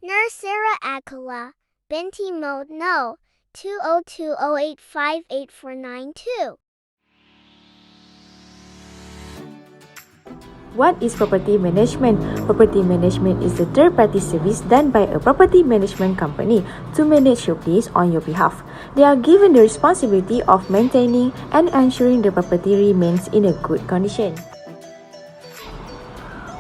Nursera AQILAH, BINTI MOHD No. 2020858492. What is property management? Property management is a third-party service done by a property management company to manage your place on your behalf. They are given the responsibility of maintaining and ensuring the property remains in a good condition.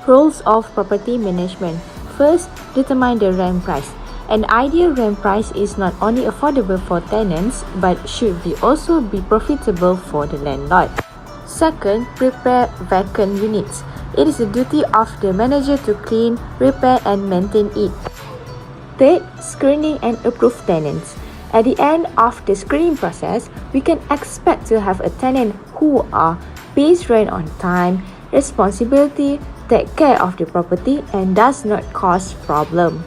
Roles of property management. First, determine the rent price. An ideal rent price is not only affordable for tenants but should also be profitable for the landlord. Second, prepare vacant units. It is the duty of the manager to clean, repair and maintain it. Third, screening and approve tenants. At the end of the screening process, we can expect to have a tenant who pays rent on time, responsibility, take care of the property and does not cause problem.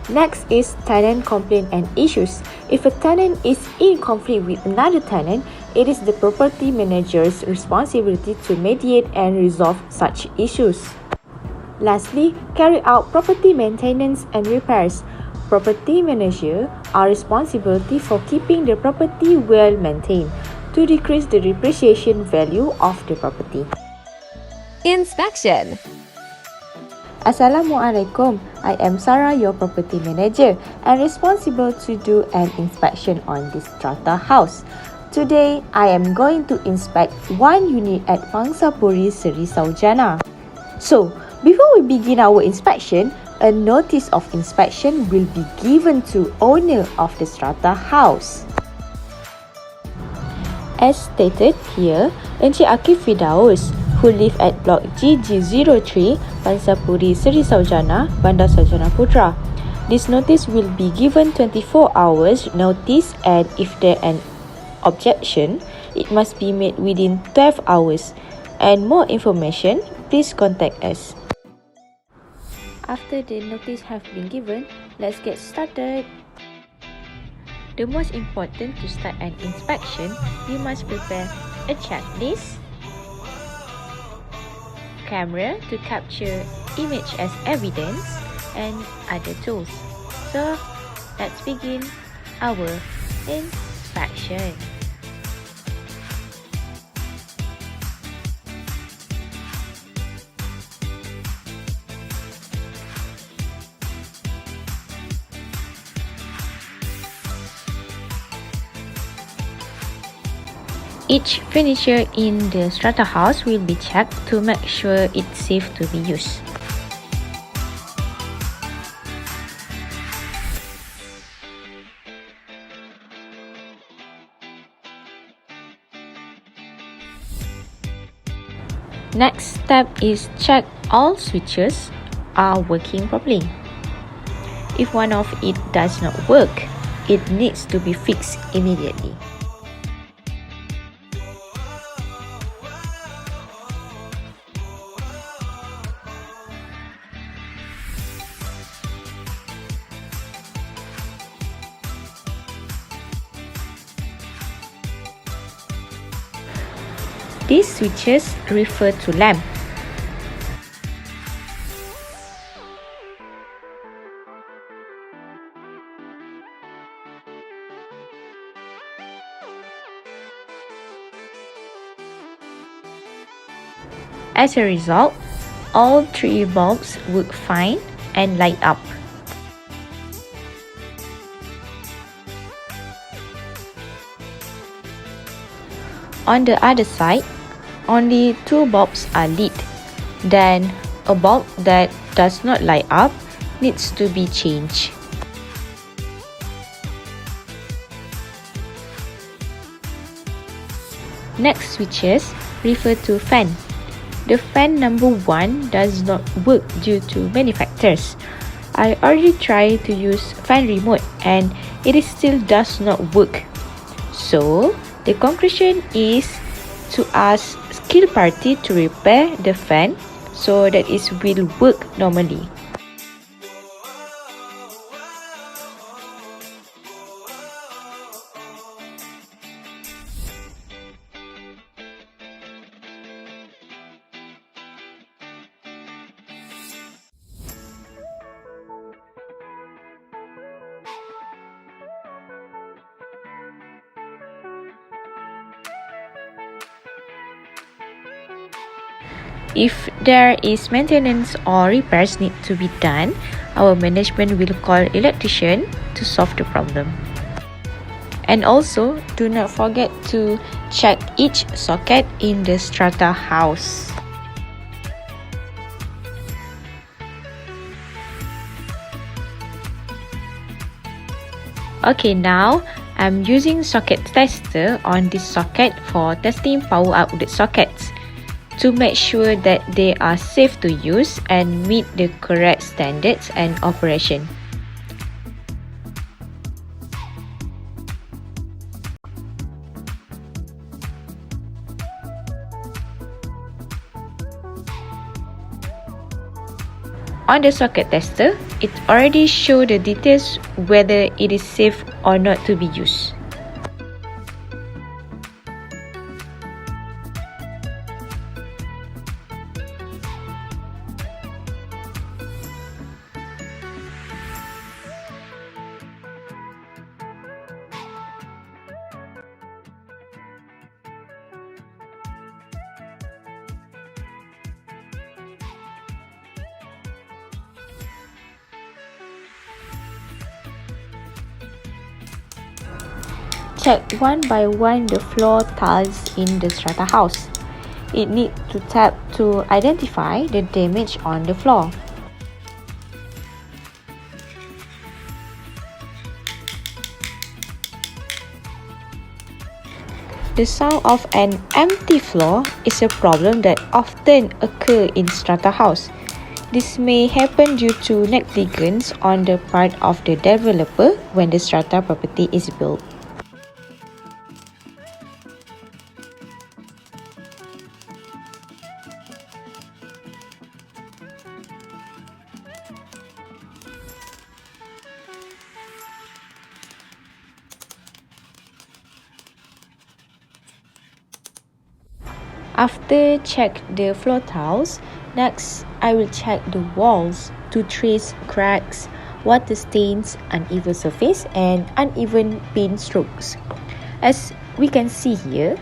Next is tenant complaint and issues. If a tenant is in conflict with another tenant, it is the property manager's responsibility to mediate and resolve such issues. Lastly, carry out property maintenance and repairs. Property managers are responsible for keeping the property well maintained to decrease the depreciation value of the property. Inspection. Assalamualaikum. I am Sarah, your property manager and responsible to do an inspection on this strata house. Today, I am going to inspect one unit at Pangsapuri Seri Saujana. So, before we begin our inspection, a notice of inspection will be given to owner of the strata house. As stated here, Encik Akif Fidaus, who live at block GG03, Pangsapuri Seri Saujana, Bandar Sarjana Putra. This notice will be given 24 hours notice and if there an objection, it must be made within 12 hours. And more information, please contact us. After the notice have been given, let's get started. The most important to start an inspection, you must prepare a checklist, camera to capture image as evidence, and other tools. So, let's begin our inspection. Each furniture in the strata house will be checked to make sure it's safe to be used. Next step is check all switches are working properly. If one of it does not work, it needs to be fixed immediately. These switches refer to lamp. As a result, all three bulbs work fine and light up. On the other side, only two bulbs are lit. Then, a bulb that does not light up needs to be changed. Next switches refer to fan. The fan number 1 does not work due to many factors. I already tried to use fan remote and it still does not work. So, the conclusion is to ask skilled party to repair the fan so that it will work normally. If there is maintenance or repairs need to be done, our management will call electrician to solve the problem. And also, do not forget to check each socket in the strata house. Okay, now I'm using socket tester on this socket for testing power outlet sockets to make sure that they are safe to use and meet the correct standards and operation. On the socket tester, it already shows the details whether it is safe or not to be used. Check one by one the floor tiles in the strata house. It needs to tap to identify the damage on the floor. The sound of an empty floor is a problem that often occurs in strata house. This may happen due to negligence on the part of the developer when the strata property is built. After check the floor tiles, next I will check the walls to trace cracks, water stains, uneven surface and uneven paint strokes. As we can see here,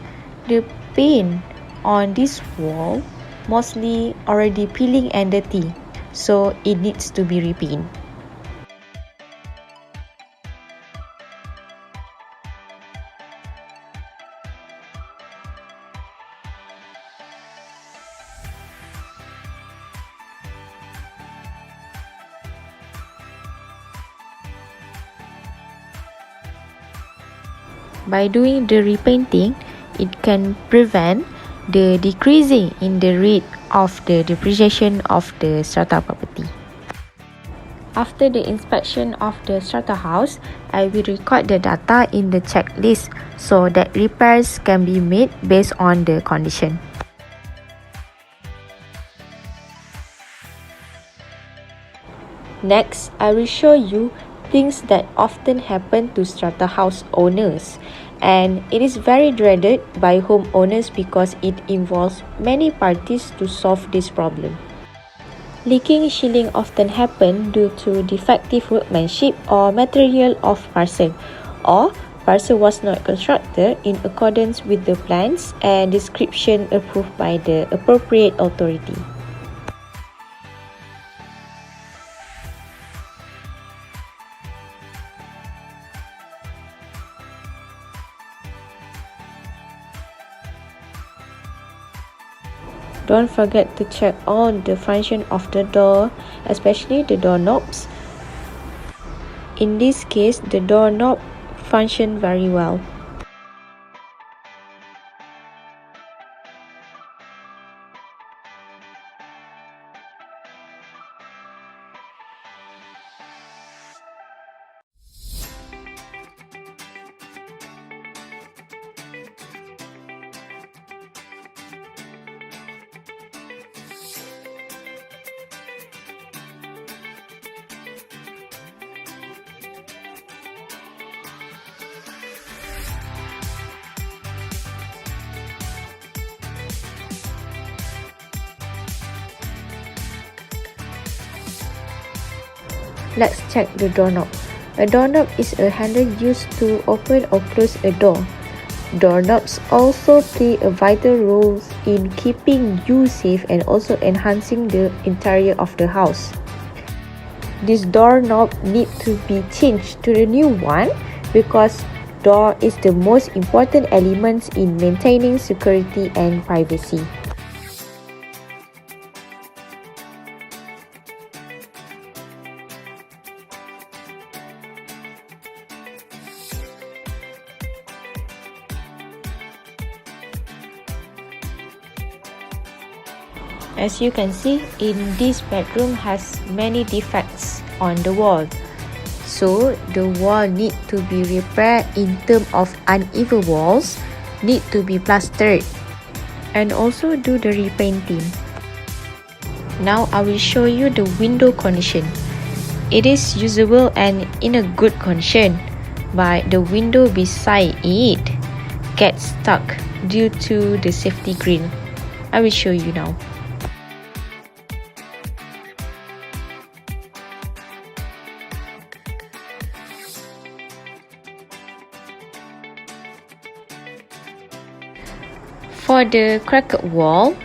the paint on this wall mostly already peeling and dirty, so it needs to be repainted. By doing the repainting, it can prevent the decreasing in the rate of the depreciation of the strata property. After the inspection of the strata house, I will record the data in the checklist so that repairs can be made based on the condition. Next, I will show you things that often happen to strata house owners, and it is very dreaded by homeowners because it involves many parties to solve this problem. Leaking shielding often happen due to defective workmanship or material of parcel, or parcel was not constructed in accordance with the plans and description approved by the appropriate authority. Don't forget to check on the function of the door, especially the doorknobs. In this case, the doorknob function very well. Let's check the doorknob. A doorknob is a handle used to open or close a door. Doorknobs also play a vital role in keeping you safe and also enhancing the interior of the house. This doorknob need to be changed to the new one because door is the most important element in maintaining security and privacy. As you can see, in this bedroom has many defects on the wall. So the wall need to be repaired in terms of uneven walls, need to be plastered and also do the repainting. Now I will show you the window condition. It is usable and in a good condition, but the window beside it gets stuck due to the safety grill. I will show you now. For the cracked wall,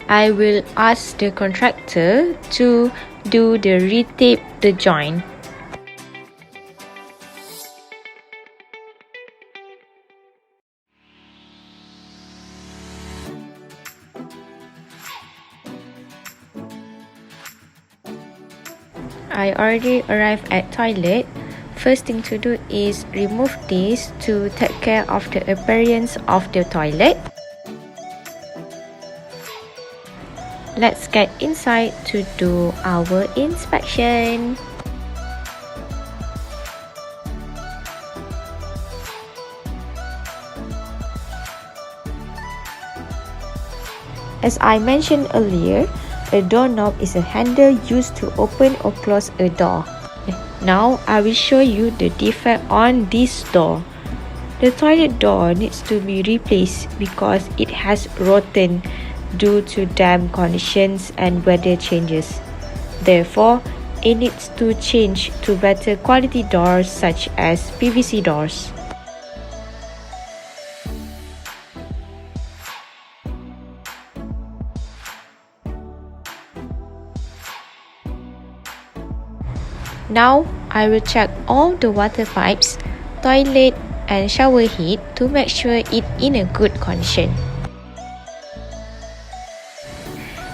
I will ask the contractor to do the retape the joint. I already arrived at toilet. First thing to do is remove this to take care of the appearance of the toilet. Let's get inside to do our inspection. As I mentioned earlier, a doorknob is a handle used to open or close a door. Now I will show you the defect on this door. The toilet door needs to be replaced because it has rotten due to damp conditions and weather changes. Therefore, it needs to change to better quality doors such as PVC doors. Now, I will check all the water pipes, toilet and shower head to make sure it in a good condition.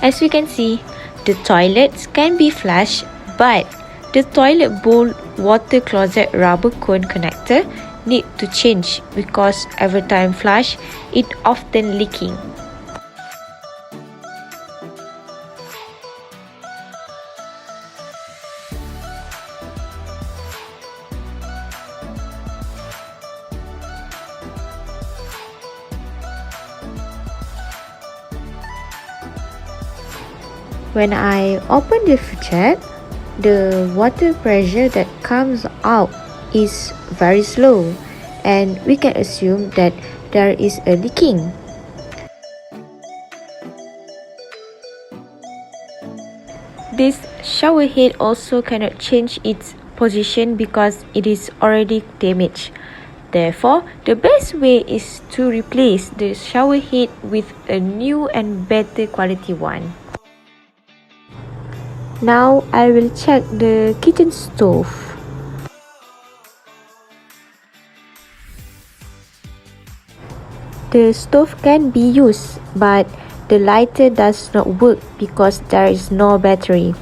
As we can see, the toilets can be flushed, but the toilet bowl water closet rubber cone connector need to change because every time flush, it often leaking. When I open the faucet, the water pressure that comes out is very slow and we can assume that there is a leaking. This shower head also cannot change its position because it is already damaged. Therefore, the best way is to replace the shower head with a new and better quality one. Now I will check the kitchen stove. The stove can be used, but the lighter does not work because there is no battery.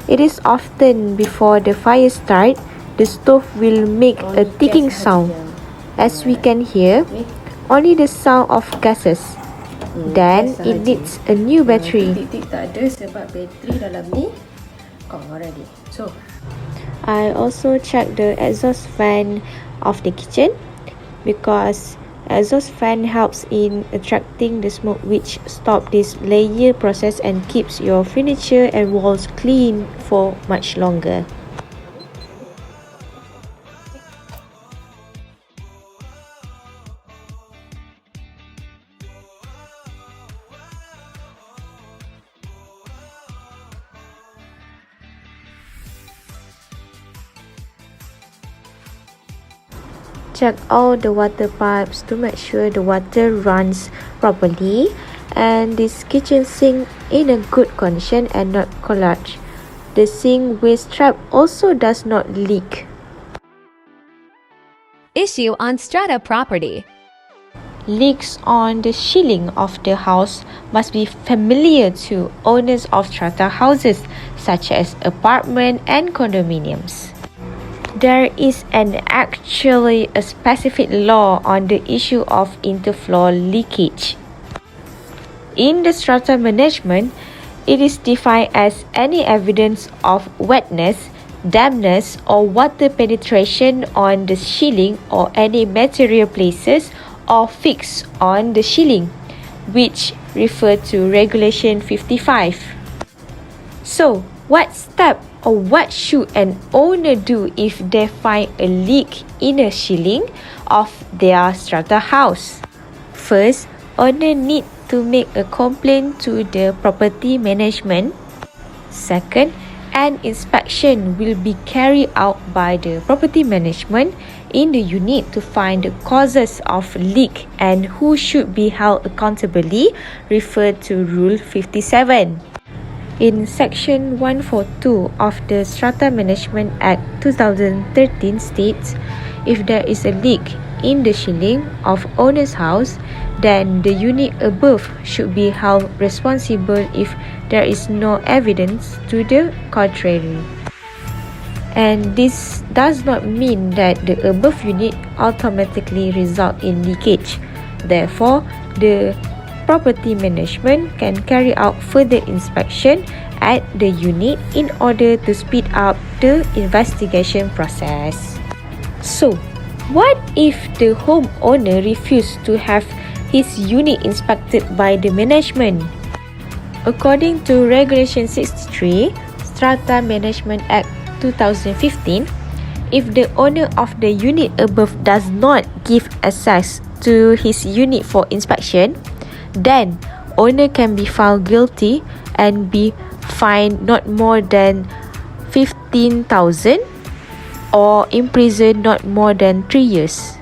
It is often before the fire starts, the stove will make a ticking sound. As we can hear, only the sound of gases. Then it needs a new battery. Titik tak ada sebab bateri dalam ni kong already. So I also check the exhaust fan of the kitchen because exhaust fan helps in attracting the smoke, which stop this layer process and keeps your furniture and walls clean for much longer. check all the water pipes to make sure the water runs properly, and this kitchen sink in a good condition and not collapsed. The sink waste trap also does not leak. Issue on strata property. Leaks on the ceiling of the house must be familiar to owners of strata houses, such as apartment and condominiums. There is actually a specific law on the issue of interfloor leakage. In the strata management, it is defined as any evidence of wetness, dampness, or water penetration on the ceiling or any material places or fixed on the ceiling, which refer to Regulation 55. So, what step or what should an owner do if they find a leak in a ceiling of their strata house? First, owner need to make a complaint to the property management. Second, an inspection will be carried out by the property management in the unit to find the causes of leak and who should be held accountably, referred to Rule 57. In Section 142 of the Strata Management Act 2013 states, if there is a leak in the ceiling of owner's house, then the unit above should be held responsible if there is no evidence to the contrary. And this does not mean that the above unit automatically result in leakage. Therefore, the property management can carry out further inspection at the unit in order to speed up the investigation process. So, what if the homeowner refuses to have his unit inspected by the management? According to Regulation 63, Strata Management Act 2015, if the owner of the unit above does not give access to his unit for inspection, then owner can be found guilty and be fined not more than 15,000 or imprisoned not more than 3 years.